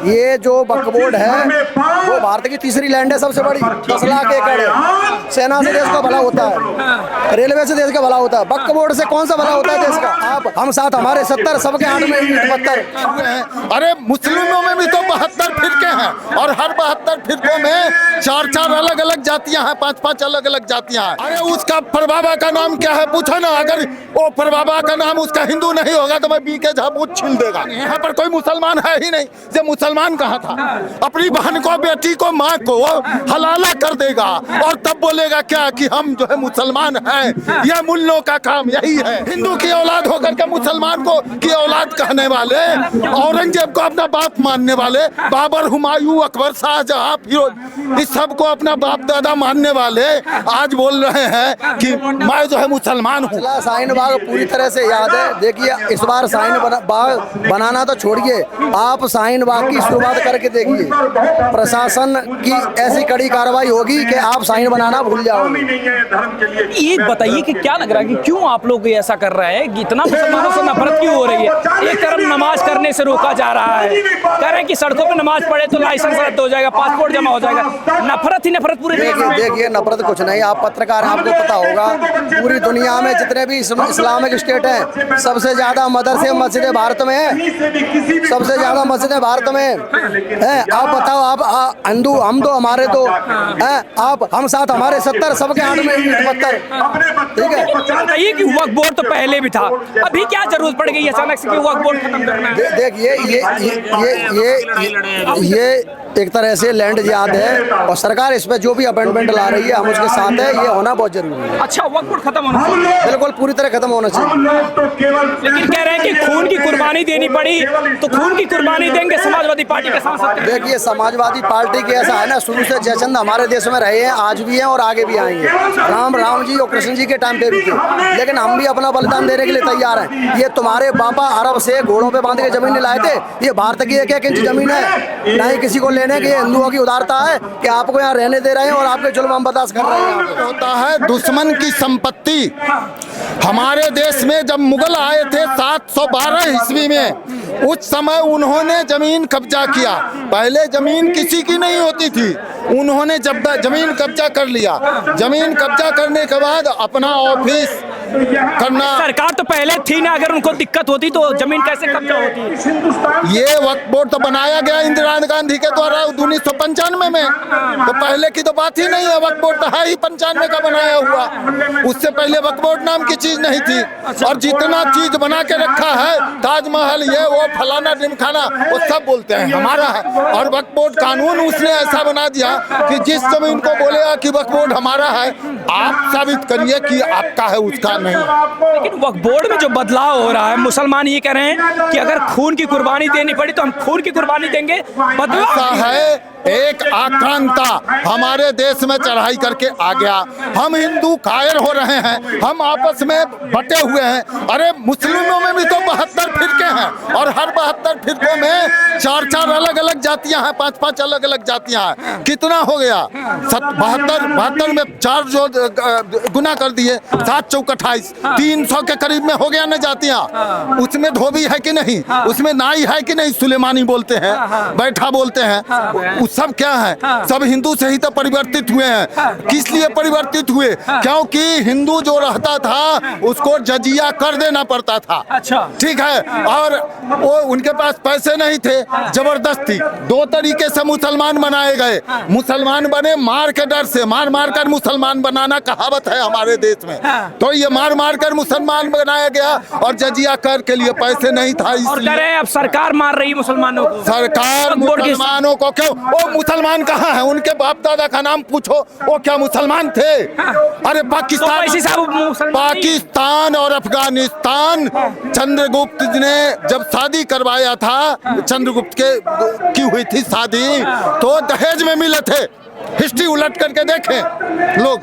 ये जो वक्फ बोर्ड है वो भारत की तीसरी लैंड है, सबसे बड़ी 10 लाख एकड़ है। सेना से देश का भला होता है, रेलवे से देश का भला होता है, वक्फ बोर्ड से कौन सा भला होता है देश का? आप हम साथ हमारे 70, सबके हाथ में 72। अरे मुस्लिमों में भी तो 72 फिरके हैं और हर 72 फिरकों में 4 अलग अलग जातियां हैं, 5 अलग अलग जातियां हैं। अरे उसका परबाबा का नाम क्या है पूछो ना, अगर वो परबाबा का नाम उसका हिंदू नहीं होगा तो मैं बीके झाबूत छीन देगा। यहाँ पर कोई मुसलमान है ही नहीं। जो मुसलमान कहाँ था? अपनी बहन को, बेटी को, माँ को हलाला कर देगा और तब बोलेगा क्या कि हम जो है मुसलमान हैं। यह मुल्लों का काम यही है। हिंदू की औलाद होकर के मुसलमान को की औलाद कहने वाले, औरंगजेब को अपना बाप मानने वाले, बाबर, हुमायूं, अकबर, शाहजहां, फिरोज, इस सबको अपना बाप दादा मानने वाले आज बोल रहे हैं कि मैं जो है मुसलमान हूँ। शाहीन बाग पूरी तरह से याद है। देखिए इस बार शाहीन बाग बनाना तो छोड़िए, आप शाहीन बाग की शुरुआत करके देखिए, प्रशासन की ऐसी कड़ी कार्रवाई होगी कि आप शाहीन बनाना भूल जाओगे। ये बताइए कि क्या लग रहा है कि क्यों आप लोग ऐसा कर रहे हैं कि इतना मुसलमानों से नफरत क्यों हो रही है? एक तरफ नमाज करने से रोका जा रहा है, कह रहे हैं कि सड़कों पे नमाज पढ़े तो लाइसेंस रद्द हो जाएगा, पासपोर्ट जमा हो जाएगा। नफरत ही नफरत पूरे। देखिए नफरत कुछ नहीं, आप पत्रकार, आपको पता होगा पूरी दुनिया में जितने भी इस्लामिक स्टेट हैं सबसे ज्यादा मदरसे मस्जिदें भारत में है, सबसे ज्यादा मस्जिदें भारत में है। आप बताओ, आप हिंदू, हम तो हमारे तो हैं, आप हम साथ हमारे 70, सबके हाथ में 72। ठीक है, बताइए कि वक्फ बोर्ड तो पहले भी था, अभी क्या जरूरत पड़ गई अचानक से कि वक्फ बोर्ड खत्म करना है? देखिए ये एक तरह से लैंड याद है और सरकार इस पे जो भी अपॉइंटमेंट ला रही है हम उसके साथ है। ये होना बहुत जरूरी है। अच्छा, वक्फ बोर्ड खत्म होना चाहिए, बिल्कुल पूरी तरह खत्म होना चाहिए। लेकिन कह रहे हैं कि खून की कुर्बानी देनी पड़ी तो खून की कुर्बानी देंगे समाजवादी पार्टी के सांसद। देखिए समाजवादी पार्टी के ऐसा है ना, शुरू से जयचंद हमारे देश में रहे हैं, आज भी हैं और आगे भी आएंगे। राम जी और कृष्ण जी के टाइम पे भी थे, लेकिन हम भी अपना बलिदान देने के लिए तैयार हैं। ये तुम्हारे पापा अरब से घोड़ों पे बांध के जमीन नहीं लाए थे, ये भारत की 1-1 इंच जमीन है, ना ही किसी को लेने की। हिंदुओं की उदारता है कि आपको यहाँ रहने दे रहे हैं और आपके जुल्म हम बर्दाश्त कर रहे हैं। होता है दुश्मन की संपत्ति। हमारे देश में जब मुगल आए थे 712 ईस्वी में, उस समय उन्होंने जमीन कब्जा किया। पहले जमीन किसी की नहीं होती थी, उन्होंने जब जमीन कब्जा कर लिया, जमीन कब्जा करने के बाद अपना ऑफिस करना। सरकार तो पहले थी ना, अगर उनको दिक्कत होती तो जमीन कैसे कब्जा होती? ये वक्फ बोर्ड तो बनाया गया इंदिरा गांधी के द्वारा 1995 में, तो पहले की तो बात ही नहीं है। वक्फ बोर्ड तो है ही 95 का बनाया हुआ, उससे पहले वक्फ बोर्ड नाम की चीज नहीं थी। और जितना चीज बना के रखा है, ताजमहल, ये वो फलाना ढिमखाना, वो सब बोलते हैं हमारा है। और वक्फ बोर्ड कानून उसने ऐसा बना दिया कि जिस जमीन को बोलेगा कि वक्फ बोर्ड हमारा है, आप साबित करिए कि आपका है, उसका नहीं। लेकिन वक्फ बोर्ड में जो बदलाव हो रहा है, मुसलमान ये कह रहे हैं कि अगर खून की कुर्बानी देनी पड़ी तो हम खून की कुर्बानी देंगे। बदलाव है, एक आक्रांता हमारे देश में चढ़ाई करके आ गया। हम हिंदू कायर हो रहे हैं, हम आपस में बटे हुए हैं। अरे मुस्लिमों में भी तो 72 फिरके हैं और हर 72 फिरकों में 4 अलग अलग जातियां हैं, 5 अलग अलग जातियां हैं। कितना हो गया? 72 में 4 जो गुना कर दिए, 7 चौक 28, 300 के करीब में हो गया ना जातियां। उसमें धोबी है कि नहीं, उसमें नाई है कि नहीं, सुलेमानी बोलते हैं, बैठा बोलते हैं, सब क्या है? सब हिंदू से ही तो परिवर्तित हुए हैं। किस लिए परिवर्तित हुए? क्योंकि हिंदू जो रहता था उसको जजिया कर देना पड़ता था। अच्छा, ठीक है, और वो उनके पास पैसे नहीं थे, जबरदस्ती 2 तरीके से मुसलमान बनाए गए। मुसलमान बने मार के डर से, मार मार कर मुसलमान बनाना कहावत है हमारे देश में। तो ये मार मार कर मुसलमान बनाया गया और जजिया कर के लिए पैसे नहीं था, इसलिए अब सरकार मार रही मुसलमानों को। सरकार मुसलमानों को क्यों? वो मुसलमान कहाँ है? उनके बाप दादा का नाम पूछो, वो क्या मुसलमान थे? अरे पाकिस्तान और अफगानिस्तान, चंद्रगुप्त ने जब शादी करवाया था, चंद्रगुप्त की हुई थी शादी, तो दहेज में मिले थे, हिस्ट्री उलट करके देखें लोग।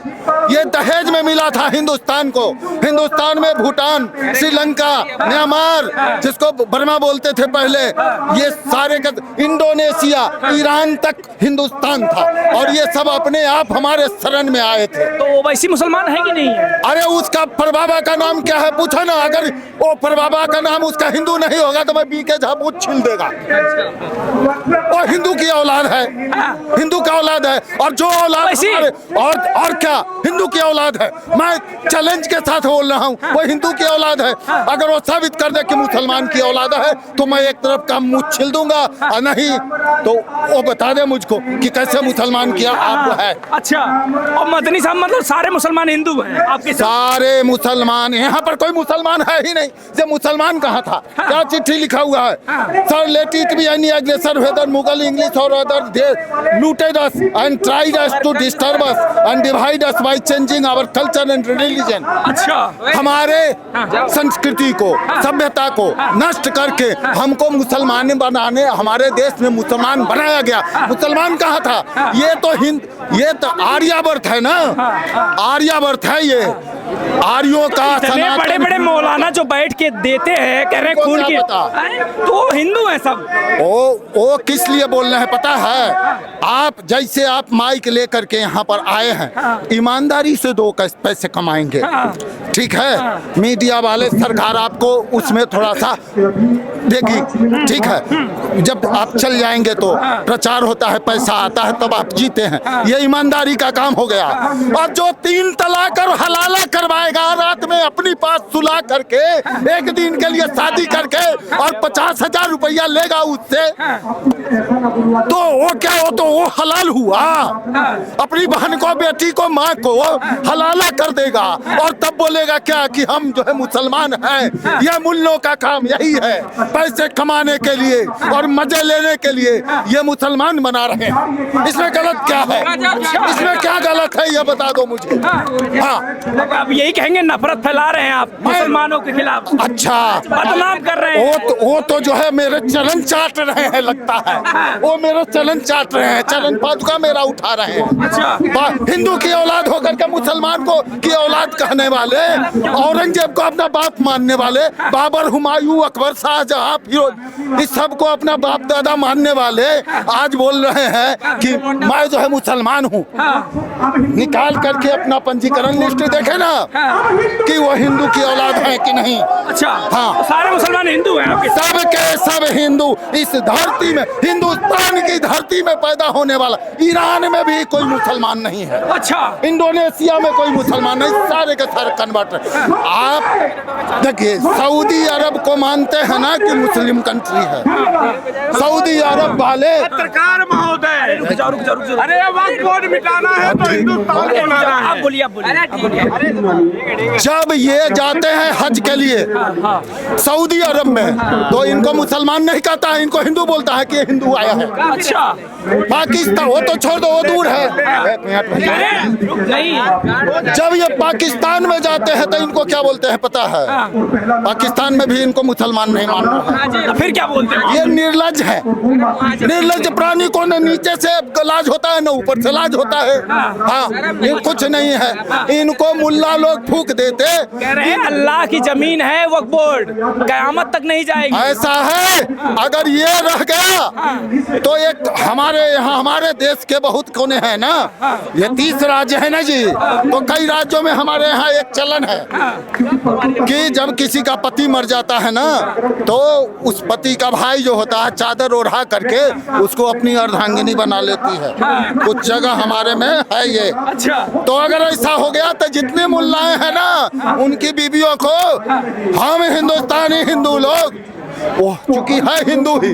ये दहेज में मिला था हिंदुस्तान को। हिंदुस्तान में भूटान, श्रीलंका, म्यांमार, जिसको बर्मा बोलते थे पहले, ये सारे का इंडोनेशिया, ईरान तक हिंदुस्तान था, और ये सब अपने आप हमारे शरण में आए थे। तो ओवैसी मुसलमान है कि नहीं है? अरे उसका परबाबा का नाम क्या है पूछो ना। अगर वो परबाबा का नाम उसका हिंदू नहीं होगा तो मैं बीके झा पूछ छील देगा। वो हिंदू की औलाद है, हिंदू का औलाद है, और जो औलाद और क्या हिंदू की औलाद है। मैं चैलेंज के साथ बोल रहा हूँ, वो हिंदू की औलाद है। अगर वो साबित कर दे कि मुसलमान की औलाद है तो मैं एक तरफ का मुंह छिल दूंगा, और नहीं तो वो बता दे मुझको कि कैसे मुसलमान किया आप है। अच्छा, और मदनी साहब मतलब सारे मुसलमान हिंदू हैं आपके साथ? सारे मुसलमान, यहाँ पर कोई मुसलमान है ही नहीं। ये मुसलमान कहाँ था? क्या चिट्ठी लिखा हुआ है? Sir let it be any aggressor whether Mughal English और other they looted us and tried us to disturb us and divide us by changing our culture and religion. अच्छा, हमारे संस्कृति को, सभ्यता को नष्ट करके हमको मुसलमान बनाने, हमारे देश में मुसलमान बनाया गया। मुसलमान कहाँ था? ये तो आर्यावर्त है ना, आर्यावर्त है ये। आर्यों का इतने बड़े बड़े मौलाना जो बैठ के देते हैं, कह रहे हैं खून की, तो हिंदू हैं सब। वो किस लिए बोल रहे हैं पता है? आप जैसे आप माइक लेकर के यहाँ पर आए हैं, ईमानदारी से 2 पैसे कमाएंगे, ठीक है? मीडिया वाले, सरकार आपको उसमें थोड़ा सा देगी, ठीक है? जब आप चल जाएंगे तो प्रचार होता है, पैसा आता है, तब आप जीते हैं। ये ईमानदारी का काम हो गया। और जो 3 तलाक और हलाला करवाएगा, रात में अपनी पास सुला करके, एक दिन के लिए शादी करके, और 50,000 रुपया लेगा उससे, तो वो क्या हो? तो वो हलाल हुआ। अपनी बहन को, बेटी को, माँ को हलाला कर देगा, और तब बोलेगा क्या कि हम जो है मुसलमान हैं। यह मुल्लों का काम यही है, पैसे कमाने के लिए और मजे लेने के लिए ये मुसलमान बना रहे हैं। इसमें गलत क्या है? इसमें क्या गलत है ये बता दो मुझे। हाँ, अब यही कहेंगे नफरत फैला रहे हैं आप मुसलमानों के खिलाफ। अच्छा, बदनाम कर रहे हैं। वो तो जो है मेरे चलन चाट रहे हैं, लगता है वो मेरे चलन चाट रहे हैं, चलन पादुका मेरा उठा रहे हैं। अच्छा, हिंदू की औलाद होकर के मुसलमान को की औलाद कहने वाले, औरंगजेब को अपना बाप मानने वाले, बाबर, हुमायूं, अकबर, शाहजहां, फिरोज, इस सब को अपना बाप दादा मानने वाले आज बोल रहे हैं कि मैं जो है मुसलमान हूँ। निकाल करके अपना पंजीकरण लिस्ट देखे ना कि वो हिंदू की औलाद है कि नहीं। अच्छा, हाँ, सारे मुसलमान हिंदू हैं आपके? सब के सब हिंदू। इस धरती में, हिंदुस्तान की धरती में पैदा होने वाला, ईरान में भी कोई मुसलमान नहीं है। अच्छा, इंडोनेशिया में कोई मुसलमान नहीं, सारे के सारे कन्वर्टर। आप देखिए, सऊदी अरब को मानते हैं ना कि मुस्लिम कंट्री है। सऊदी अरब वाले, पत्रकार महोदय, रुक जाओ। अरे वक्त बोर्ड मिटाना है तो हिंदुस्तान को लाना है। आप बोलिए। जब ये जाते हैं हज के लिए सऊदी अरब में, तो इनको मुसलमान नहीं कहता है, इनको हिंदू बोलता है कि हिंदू आया है। अच्छा, पाकिस्तान, वो तो छोड़ दो, वो दूर है। नहीं, जब ये पाकिस्तान में जाते हैं तो इनको क्या बोलते हैं पता है? पाकिस्तान में भी इनको मुसलमान नहीं मान रहा है। फिर क्या बोलते हैं? ये निर्लज है। निर्लज प्राणी को न नीचे से लाज होता है, न ऊपर से लाज होता है। हाँ, ये कुछ नहीं है। इनको मुल्ला लोग फूक देते। कह रहे हैं अल्लाह की जमीन है वक्फ बोर्ड, कयामत तक नहीं जाएगी। ऐसा है, अगर ये रह गया तो एक हमारे यहाँ, हमारे देश के बहुत कोने हैं ना, ये 30 राज्य है ना जी, तो कई राज्यों में हमारे यहाँ एक चलन है कि जब किसी का पति मर जाता है ना, तो उस पति का भाई जो होता है चादर ओढ़ा करके उसको अपनी अर्धांगिनी बना लेती है। कुछ जगह हमारे में है ये। अच्छा, तो अगर ऐसा हो गया तो जितने मुल्लाएं हैं ना, उनकी बीवियों को हम हिंदुस्तानी हिंदू लोग, वो चूंकि है हिंदू ही,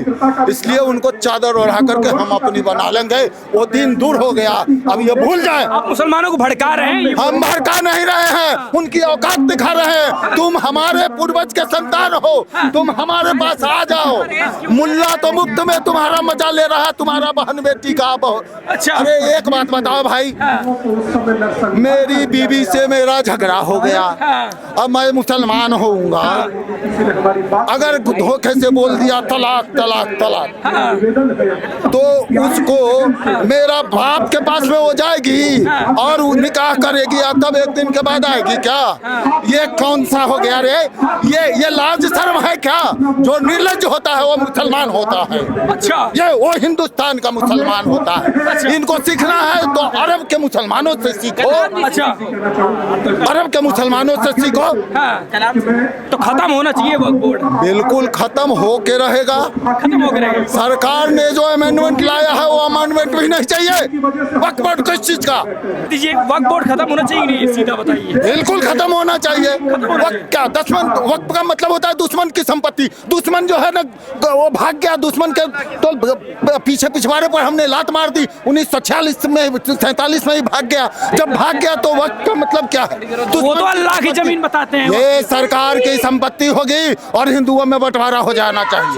इसलिए उनको चादर ओढ़ा करके हम अपनी बना लेंगे। वो दिन दूर हो गया, अब ये भूल जाए। आप मुसलमानों को भड़का रहे हैं। हम भड़का नहीं रहे हैं, उनकी औकात दिखा रहे हैं। तुम हमारे पूर्वज के संतान हो, तुम हमारे पास आ जाओ। मुल्ला तो मुफ्त में तुम्हारा मजा ले रहा है, तुम्हारा बहन बेटी का। अच्छा, अरे एक बात बताओ भाई, मेरी बीवी से मेरा झगड़ा हो गया, अब मैं मुसलमान होऊंगा, अगर धोखे से बोल दिया तलाक तलाक तलाक, हाँ, तो उसको मेरा बाप के पास में हो जाएगी और वो निकाह करेगी और तब एक दिन के बाद आएगी क्या? ये कौन सा हो गया रे? ये लाज शर्म है क्या? जो निर्लज्ज होता है वो मुसलमान होता है, अच्छा, ये वो हिंदुस्तान का मुसलमान होता है। इनको सीखना है तो अरब के मुसलमानों से सीखो, अच्छा, अरब के मुसलमानों से सीखो। हाँ, तो खत्म होना चाहिए वक्फ बोर्ड, बिल्कुल खत्म हो के रहेगा। खत्म हो गया है। सरकार ने जो अमेंडमेंट लाया है वो अमेंडमेंट भी नहीं चाहिए। वक्फ बोर्ड किस चीज का? दीजिए, वक्फ बोर्ड खत्म होना चाहिए नहीं, सीधा बताइए। बिल्कुल खत्म होना चाहिए। वक्फ क्या? वक्फ का मतलब होता है दुश्मन की संपत्ति। दुश्मन जो है ना वो भाग गया, दुश्मन के तो पीछे पिछवाड़े पर हमने लात मार दी। 1946 में 47 में ही भाग गया। जब भाग गया तो वक्फ का मतलब क्या है? वो तो अल्लाह की जमीन बताते हैं। ये सरकार की संपत्ति होगी और हिंदुओं में बंटवारा हो जाना चाहिए।